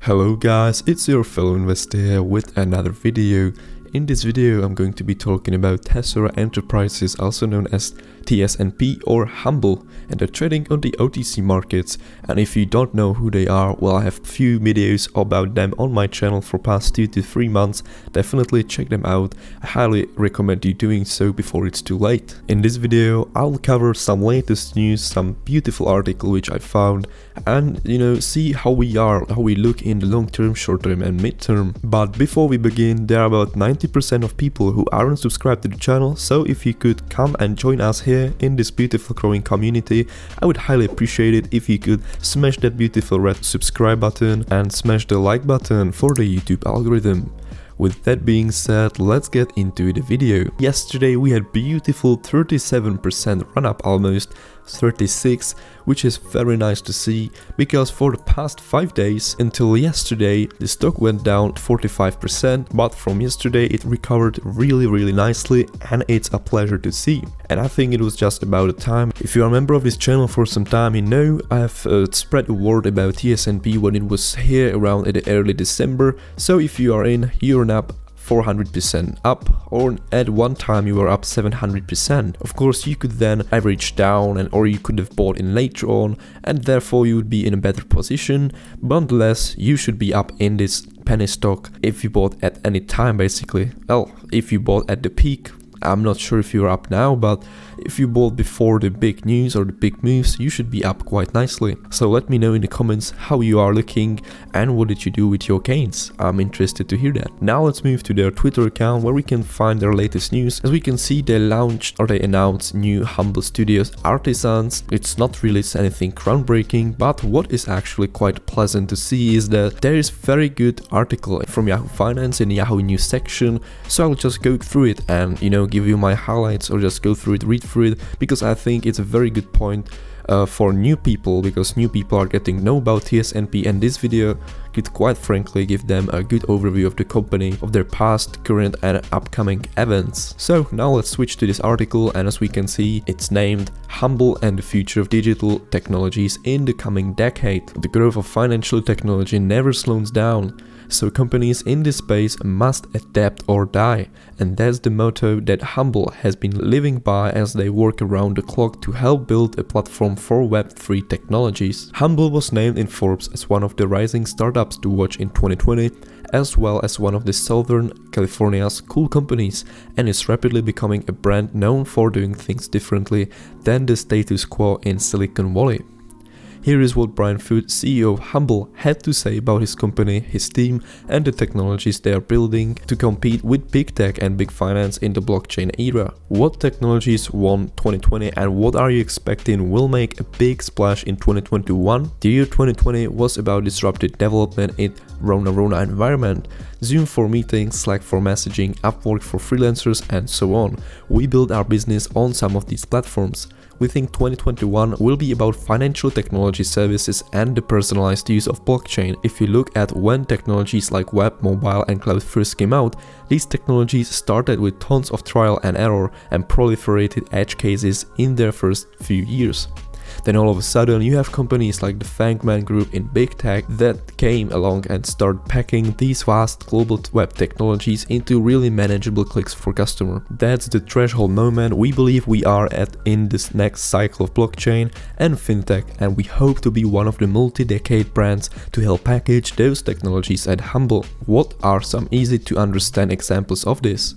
Hello guys, it's your fellow investor here with another video. In this video I'm going to be talking about Tesora Enterprises, also known as TSNP or HUMBL, and they're trading on the OTC markets. And if you don't know who they are, well, I have a few videos about them on my channel for past 2 to 3 months. Definitely check them out. I highly recommend you doing so before it's too late. In this video I'll cover some latest news, some beautiful article which I found, and see how we look in the long term, short term and mid term. But before we begin, there are about 90% of people who aren't subscribed to the channel, so if you could come and join us here in this beautiful growing community, I would highly appreciate it if you could smash that beautiful red subscribe button and smash the like button for the YouTube algorithm. With that being said, let's get into the video. Yesterday we had beautiful 37% run up, almost 36, which is very nice to see, because for the past 5 days until yesterday the stock went down 45%, but from yesterday it recovered really nicely, and it's a pleasure to see. And I think it was just about the time. If you are a member of this channel for some time, you know I have spread the word about TSNP when it was here around at early December. So if you are in, you're up 400% up, or at one time you were up 700%. Of course you could then average down, or you could have bought in later on, and therefore you would be in a better position. But nonetheless, you should be up in this penny stock if you bought at any time, basically. Well, if you bought at the peak, I'm not sure if you're up now, but if you bought before the big news or the big moves, you should be up quite nicely. So let me know in the comments how you are looking and what did you do with your gains. I'm interested to hear that. Now let's move to their Twitter account, where we can find their latest news. As we can see, they announced new HUMBL Studios Artisans. It's not really anything groundbreaking, but what is actually quite pleasant to see is that there is very good article from Yahoo Finance in the Yahoo News section. So I'll just go through it and give you my highlights, or just go through it, read through it, because I think it's a very good point for new people, because new people are getting to know about TSNP, and this video could quite frankly give them a good overview of the company, of their past, current and upcoming events. So now let's switch to this article, and as we can see, it's named HUMBL and the Future of Digital Technologies in the Coming Decade. The growth of financial technology never slows down, so companies in this space must adapt or die, and that's the motto that HUMBL has been living by as they work around the clock to help build a platform for Web3 technologies. HUMBL was named in Forbes as one of the rising startups to watch in 2020, as well as one of the Southern California's cool companies, and is rapidly becoming a brand known for doing things differently than the status quo in Silicon Valley. Here is what Brian Foot, CEO of HUMBL, had to say about his company, his team, and the technologies they are building to compete with big tech and big finance in the blockchain era. What technologies won 2020 and what are you expecting will make a big splash in 2021? The year 2020 was about disrupted development in Rona environment. Zoom for meetings, Slack for messaging, Upwork for freelancers, and so on. We build our business on some of these platforms. We think 2021 will be about financial technology services and the personalized use of blockchain. If you look at when technologies like web, mobile and cloud first came out, these technologies started with tons of trial and error and proliferated edge cases in their first few years. Then all of a sudden you have companies like the Fangman Group in big tech that came along and started packing these vast global web technologies into really manageable clicks for customer. That's the threshold moment we believe we are at in this next cycle of blockchain and fintech, and we hope to be one of the multi-decade brands to help package those technologies at HUMBL. What are some easy to understand examples of this?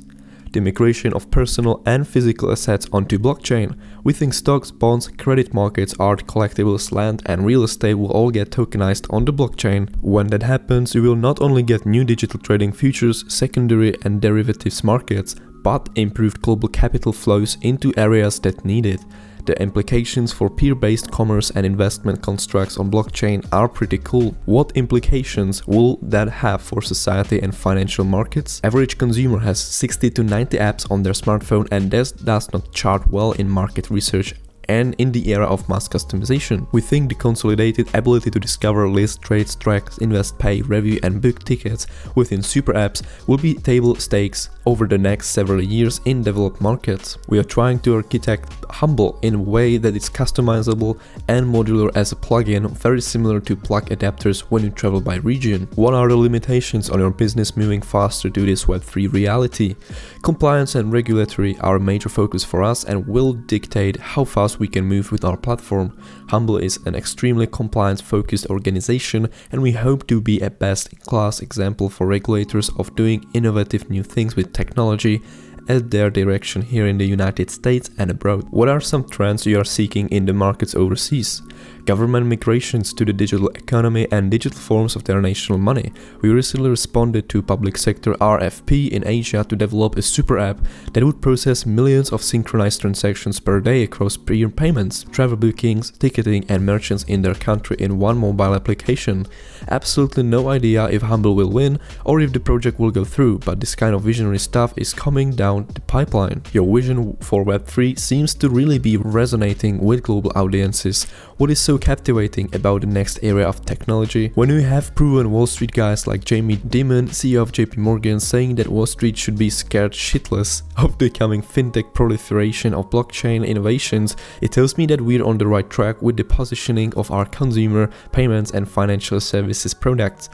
The migration of personal and physical assets onto blockchain. We think stocks, bonds, credit markets, art, collectibles, land and real estate will all get tokenized on the blockchain. When that happens, we will not only get new digital trading futures, secondary and derivatives markets, but improved global capital flows into areas that need it. The implications for peer-based commerce and investment constructs on blockchain are pretty cool. What implications will that have for society and financial markets? Average consumer has 60 to 90 apps on their smartphone, and this does not chart well in market research and in the era of mass customization. We think the consolidated ability to discover, list, trade, track, invest, pay, review and book tickets within super apps will be table stakes over the next several years in developed markets. We are trying to architect HUMBL in a way that is customizable and modular as a plugin, very similar to plug adapters when you travel by region. What are the limitations on your business moving faster to this Web3 reality? Compliance and regulatory are a major focus for us and will dictate how fast we can move with our platform. HUMBL is an extremely compliance-focused organization, and we hope to be a best-in-class example for regulators of doing innovative new things with technology at their direction here in the United States and abroad. What are some trends you are seeking in the markets overseas? Government migrations to the digital economy and digital forms of their national money. We recently responded to public sector RFP in Asia to develop a super app that would process millions of synchronized transactions per day across peer payments, travel bookings, ticketing and merchants in their country in one mobile application. Absolutely no idea if HUMBL will win or if the project will go through, but this kind of visionary stuff is coming down the pipeline. Your vision for Web3 seems to really be resonating with global audiences. What is so captivating about the next era of technology? When we have proven Wall Street guys like Jamie Dimon, CEO of JP Morgan, saying that Wall Street should be scared shitless of the coming fintech proliferation of blockchain innovations, it tells me that we're on the right track with the positioning of our consumer payments and financial services products.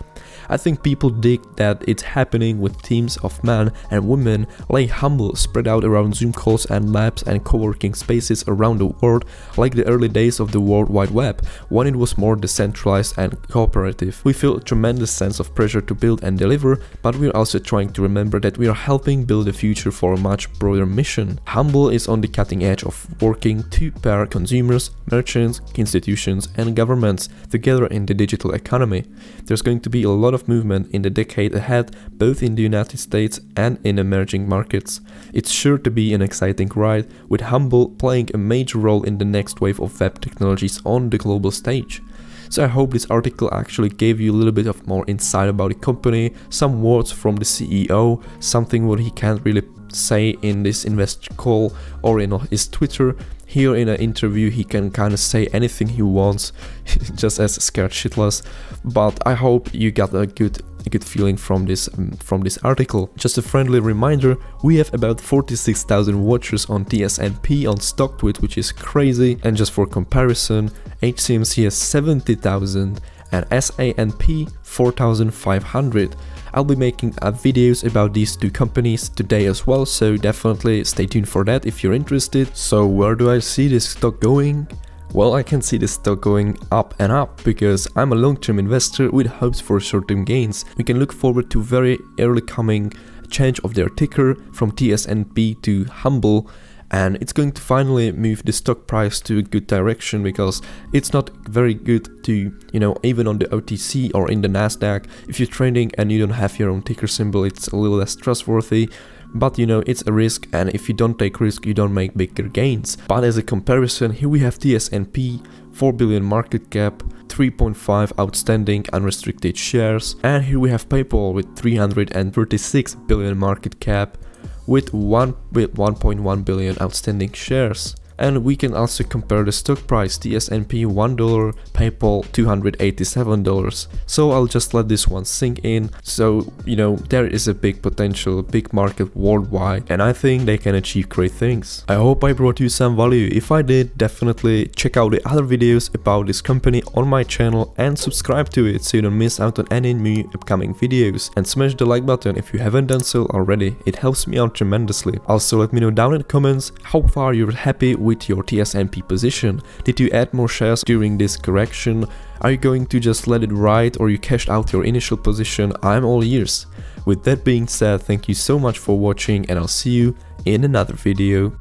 I think people dig that it's happening with teams of men and women like HUMBL spread out around Zoom calls and labs and co-working spaces around the world, like the early days of the World Wide Web, when it was more decentralized and cooperative. We feel a tremendous sense of pressure to build and deliver, but we're also trying to remember that we are helping build a future for a much broader mission. HUMBL is on the cutting edge of working to pair consumers, merchants, institutions and governments together in the digital economy. There's going to be a lot of movement in the decade ahead, both in the United States and in emerging markets. It's sure to be an exciting ride, with HUMBL playing a major role in the next wave of web technologies on the global stage. So I hope this article actually gave you a little bit of more insight about the company, some words from the CEO, something what he can't really say in this investor call or in his Twitter. Here in an interview he can kind of say anything he wants, just as scared shitless, but I hope you got a good feeling from this article. Just a friendly reminder, we have about 46,000 watchers on TSNP on Stock, which is crazy, and just for comparison, HCMC has 70,000 and SANP 4,500. I'll be making videos about these two companies today as well, so definitely stay tuned for that if you're interested. So where do I see this stock going? Well, I can see this stock going up and up because I'm a long-term investor with hopes for short-term gains. We can look forward to very early coming change of their ticker from TSNP to HUMBL, and it's going to finally move the stock price to a good direction, because it's not very good to, even on the OTC or in the Nasdaq, if you're trading and you don't have your own ticker symbol, it's a little less trustworthy. But it's a risk, and if you don't take risk, you don't make bigger gains. But as a comparison, here we have TSNP, 4 billion market cap, 3.5 outstanding unrestricted shares, and here we have PayPal with 336 billion market cap with 1.1 billion outstanding shares. And we can also compare the stock price, TSNP $1, PayPal $287. So I'll just let this one sink in. So, there is a big potential, big market worldwide, and I think they can achieve great things. I hope I brought you some value. If I did, definitely check out the other videos about this company on my channel and subscribe to it so you don't miss out on any new upcoming videos. And smash the like button if you haven't done so already. It helps me out tremendously. Also, let me know down in the comments how far you're happy with your TSNP position. Did you add more shares during this correction? Are you going to just let it ride, or you cashed out your initial position? I'm all ears. With that being said, thank you so much for watching, and I'll see you in another video.